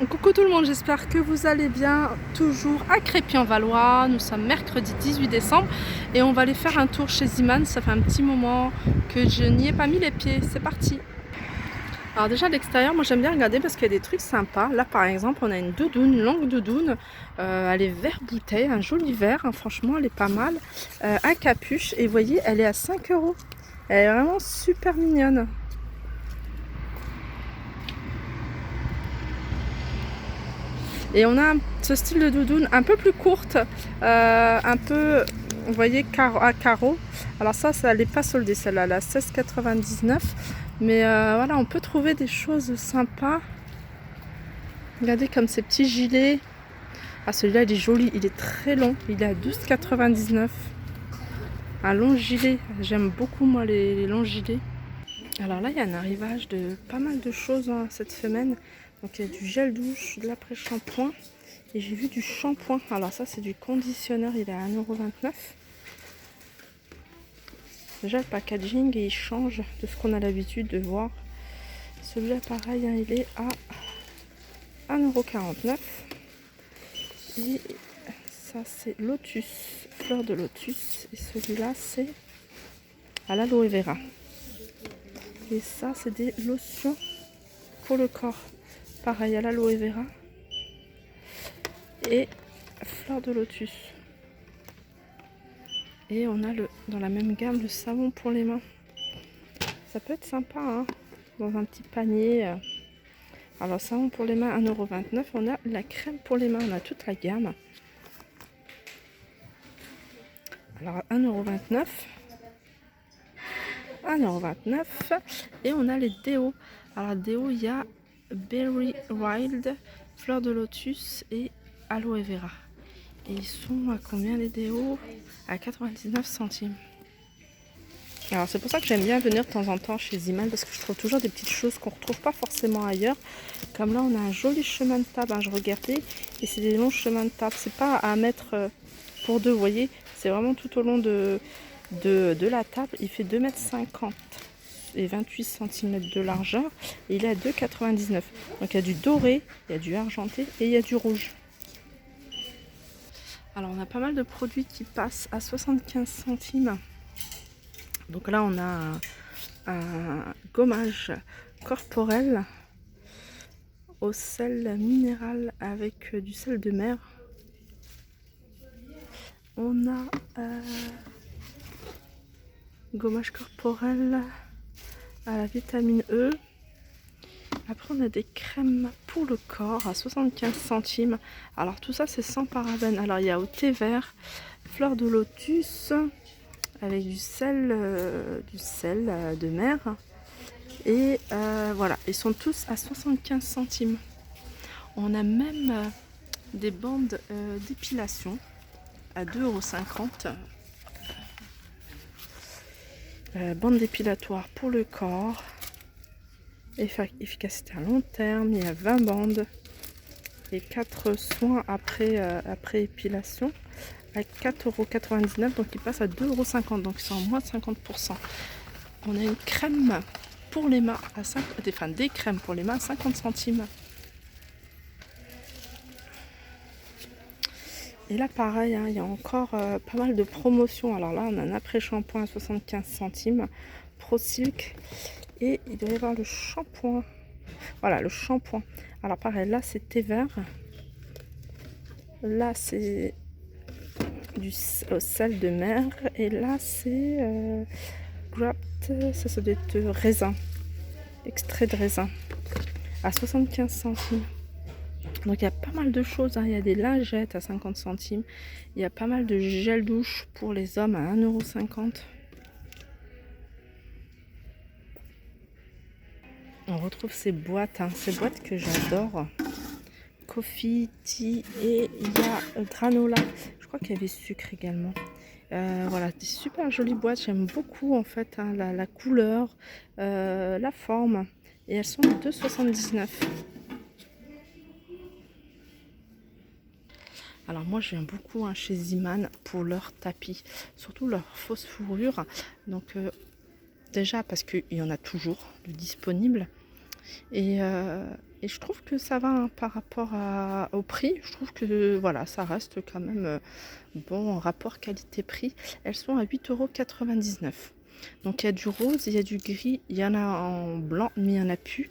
Coucou tout le monde, j'espère que vous allez bien, toujours à Crépy-en-Valois. Nous sommes mercredi 18 décembre et on va aller faire un tour chez Ziman. Ça fait un petit moment que je n'y ai pas mis les pieds, c'est parti. Alors déjà à l'extérieur, moi j'aime bien regarder parce qu'il y a des trucs sympas. Là par exemple, on a une doudoune, une longue doudoune, elle est vert bouteille, un joli vert, hein. Franchement elle est pas mal, à capuche, et vous voyez elle est à 5 €. Elle est vraiment super mignonne. Et on a ce style de doudoune un peu plus courte, un peu, vous voyez, à carreaux. Alors ça n'est pas soldé, celle-là, elle est à 16,99 €. Mais voilà, on peut trouver des choses sympas. Regardez comme ces petits gilets. Ah, celui-là, il est joli, il est très long. Il est à 12,99 €. Un long gilet, j'aime beaucoup moi les longs gilets. Alors là, il y a un arrivage de pas mal de choses, hein, cette semaine. Donc il y a du gel douche, de l'après-shampoing. Et j'ai vu du shampoing. Alors ça, c'est du conditionneur, il est à 1,29 €. Déjà, le packaging, il change de ce qu'on a l'habitude de voir. Celui-là, pareil, hein, il est à 1,49 €. Et ça, c'est lotus, fleur de lotus. Et celui-là, c'est à l'aloe vera. Et ça, c'est des lotions pour le corps. Pareil, à l'aloe vera. Et fleur de lotus. Et on a dans la même gamme le savon pour les mains. Ça peut être sympa, hein, dans un petit panier. Alors savon pour les mains 1,29 €. On a la crème pour les mains, on a toute la gamme. Alors 1,29 €. 1,29 €. Et on a les déos. Alors déos, il y a Berry Wild, fleur de lotus et aloe vera. Et ils sont à combien les déos? À 99 centimes. Alors c'est pour ça que j'aime bien venir de temps en temps chez Ziman, parce que je trouve toujours des petites choses qu'on ne retrouve pas forcément ailleurs. Comme là, on a un joli chemin de table, hein, je regardais, et c'est des longs chemins de table. C'est pas à mettre pour deux, vous voyez, c'est vraiment tout au long de la table. Il fait 2,50 m et 28 cm de largeur, et il est à 2,99 €. Donc il y a du doré, il y a du argenté et il y a du rouge. Alors on a pas mal de produits qui passent à 75 centimes. Donc là, on a un gommage corporel au sel minéral avec du sel de mer. On a gommage corporel à la vitamine E. Après, on a des crèmes pour le corps à 75 centimes. Alors tout ça, c'est sans parabènes. Alors il y a au thé vert, fleur de lotus, avec du sel de mer. Et voilà, ils sont tous à 75 centimes. On a même des bandes d'épilation à 2,50 €. Bande dépilatoire pour le corps. Efficacité à long terme, il y a 20 bandes. Et 4 soins après épilation à 4,99 €. Donc ils passent à 2,50 €. Donc ils sont en moins de 50%. On a une crème pour les mains à des crèmes pour les mains à 50 centimes. Et là pareil, hein, il y a encore pas mal de promotions. Alors là, on a un après-shampoing à 75 centimes, Pro Silk. Et il doit y avoir le shampoing. Voilà, le shampoing. Alors pareil, là c'est thé vert. Là c'est au sel de mer. Et là c'est grapped, ça doit être raisin. Extrait de raisin. À 75 centimes. Donc il y a pas mal de choses, hein. Il y a des lingettes à 50 centimes. Il y a pas mal de gel douche pour les hommes à 1,50 €. On retrouve ces boîtes, hein, ces boîtes que j'adore. Coffee, tea, et il y a granola. Je crois qu'il y avait sucre également. Voilà, des super jolies boîtes. J'aime beaucoup en fait, hein, la couleur, la forme. Et elles sont à 2,79 €. Alors moi je viens beaucoup, hein, chez Ziman pour leurs tapis, surtout leur fausse fourrure. Donc déjà parce qu'il y en a toujours de disponibles. Et Et je trouve que ça va hein, par rapport au prix. Je trouve que voilà, ça reste quand même bon en rapport qualité-prix. Elles sont à 8,99 €. Donc il y a du rose, il y a du gris, il y en a en blanc, mais il n'y en a plus.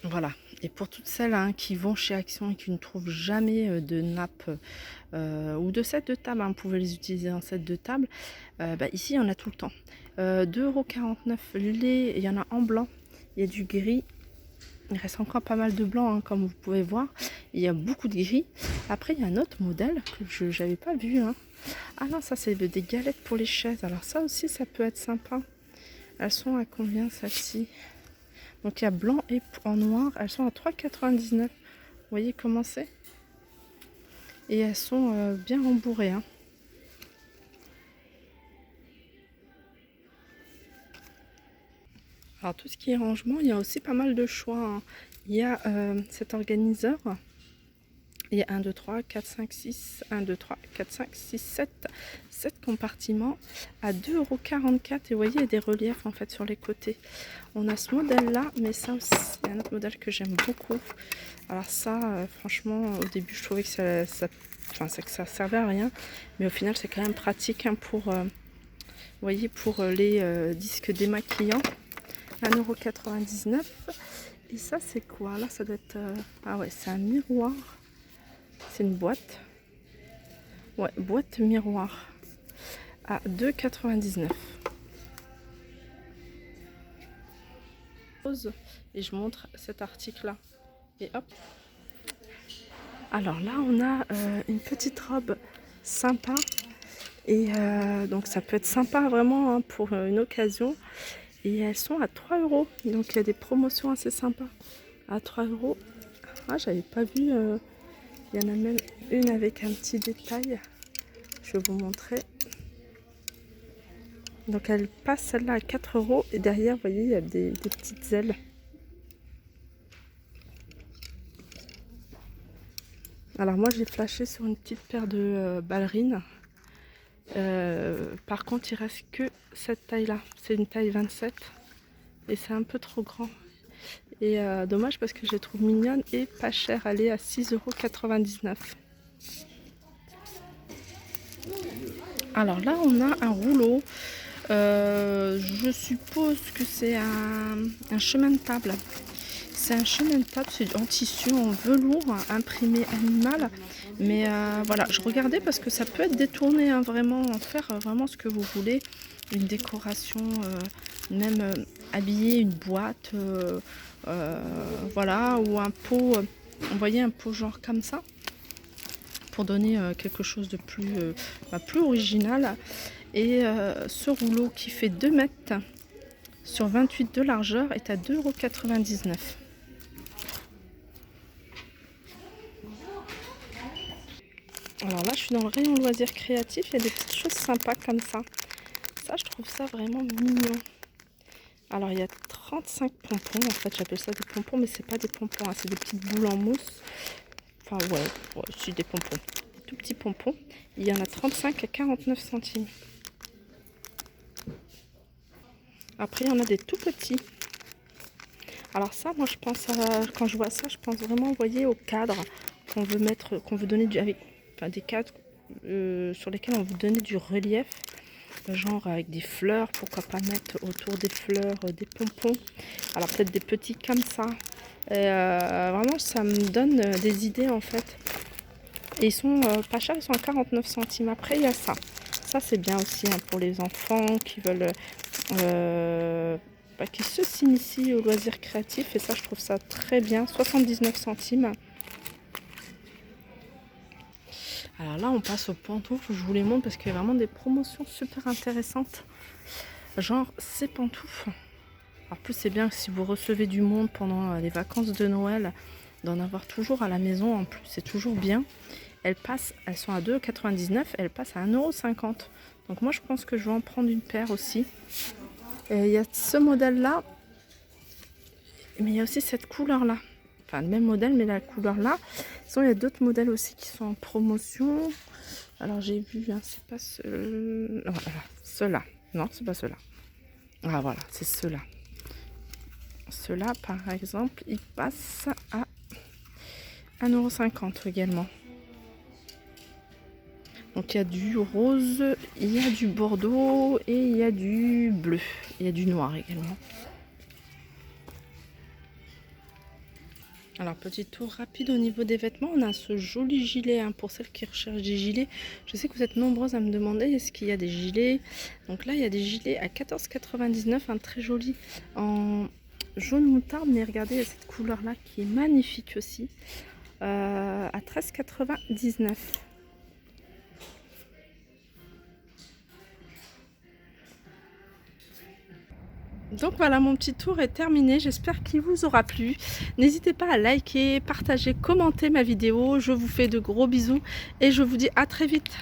Voilà. Et pour toutes celles hein, qui vont chez Action et qui ne trouvent jamais de nappe ou de set de table, hein, vous pouvez les utiliser en set de table, bah, ici il y en a tout le temps. 2,49 € les, il y en a en blanc, il y a du gris, il reste encore pas mal de blanc hein, comme vous pouvez voir, il y a beaucoup de gris. Après il y a un autre modèle que je n'avais pas vu. Hein. Ah non, ça c'est des galettes pour les chaises, alors ça aussi ça peut être sympa. Elles sont à combien celles-ci? Donc il y a blanc et en noir, elles sont à 3,99 €. Vous voyez comment c'est? Et elles sont bien rembourrées. Hein. Alors tout ce qui est rangement, il y a aussi pas mal de choix. Hein. Il y a cet organiseur. Il y a 1, 2, 3, 4, 5, 6, 1, 2, 3, 4, 5, 6, 7 compartiments à 2,44 € et vous voyez il y a des reliefs en fait sur les côtés. On a ce modèle là, mais ça aussi, il y a un autre modèle que j'aime beaucoup. Alors ça, franchement, au début je trouvais que ça servait à rien, mais au final c'est quand même pratique hein, pour, vous voyez, pour les disques démaquillants. 1,99 €. Et ça c'est quoi? Là ça doit être... ah ouais, c'est un miroir. C'est une boîte. Ouais, boîte miroir. À 2,99 €. Et je montre cet article là. Et hop. Alors là on a une petite robe sympa. Et donc ça peut être sympa vraiment hein, pour une occasion. Et elles sont à 3 €. Donc il y a des promotions assez sympas. À 3 €. Ah, j'avais pas vu. Il y en a même une avec un petit détail. Je vais vous montrer. Donc elle passe celle-là à 4 € et derrière, vous voyez, il y a des petites ailes. Alors moi, j'ai flashé sur une petite paire de ballerines. Par contre, il reste que cette taille-là. C'est une taille 27 et c'est un peu trop grand. Et dommage parce que je les trouve mignonnes et pas chères. Elle est à 6,99 €. Alors là, on a un rouleau. Je suppose que c'est un chemin de table. C'est un chemin de table, c'est en tissu, en velours, imprimé animal. Mais voilà, je regardais parce que ça peut être détourné, hein, vraiment, en faire vraiment ce que vous voulez. Une décoration, même habiller une boîte, voilà, ou un pot, vous voyez, un pot genre comme ça, pour donner quelque chose de plus original. Et ce rouleau qui fait 2 mètres sur 28 de largeur est à 2,99 €. Alors là, je suis dans le rayon loisirs créatifs. Il y a des petites choses sympas comme ça. Ça, je trouve ça vraiment mignon. Alors, il y a 35 pompons. En fait, j'appelle ça des pompons, mais c'est pas des pompons. Hein, c'est des petites boules en mousse. Enfin, ouais, c'est des pompons. Des tout petits pompons. Il y en a 35 à 49 centimes. Après, il y en a des tout petits. Alors ça, moi, je pense quand je vois ça, je pense vraiment, vous voyez, au cadre qu'on veut mettre, qu'on veut donner des cadres sur lesquels on veut donner du relief, genre avec des fleurs, pourquoi pas mettre autour des fleurs des pompons. Alors peut-être des petits comme ça. Et, vraiment, ça me donne des idées en fait. Et ils sont pas chers, ils sont à 49 centimes. Après, il y a ça. Ça, c'est bien aussi hein, pour les enfants qui veulent... qui s'initient au loisir créatif. Et ça, je trouve ça très bien. 79 centimes. Alors là, on passe aux pantoufles. Je vous les montre parce qu'il y a vraiment des promotions super intéressantes. Genre, ces pantoufles. En plus, c'est bien que si vous recevez du monde pendant les vacances de Noël, d'en avoir toujours à la maison. En plus, c'est toujours bien. Elles sont à 2,99 €. Elles passent à 1,50 €. Donc moi, je pense que je vais en prendre une paire aussi. Il y a ce modèle-là. Mais il y a aussi cette couleur-là. Enfin, le même modèle, mais la couleur-là. Sinon, il y a d'autres modèles aussi qui sont en promotion. Alors, j'ai vu, hein, c'est pas voilà, ceux-là. Non, c'est pas ceux-là. Ah, voilà, c'est ceux-là. Ceux-là, par exemple, ils passent à 1,50 € également. Donc il y a du rose, il y a du bordeaux et il y a du bleu. Il y a du noir également. Alors petit tour rapide au niveau des vêtements, on a ce joli gilet hein, pour celles qui recherchent des gilets. Je sais que vous êtes nombreuses à me demander est-ce qu'il y a des gilets. Donc là il y a des gilets à 14,99 €, un très joli en jaune moutarde, mais regardez il y a cette couleur là qui est magnifique aussi, à 13,99 €. Donc voilà, mon petit tour est terminé, j'espère qu'il vous aura plu. N'hésitez pas à liker, partager, commenter ma vidéo. Je vous fais de gros bisous et je vous dis à très vite.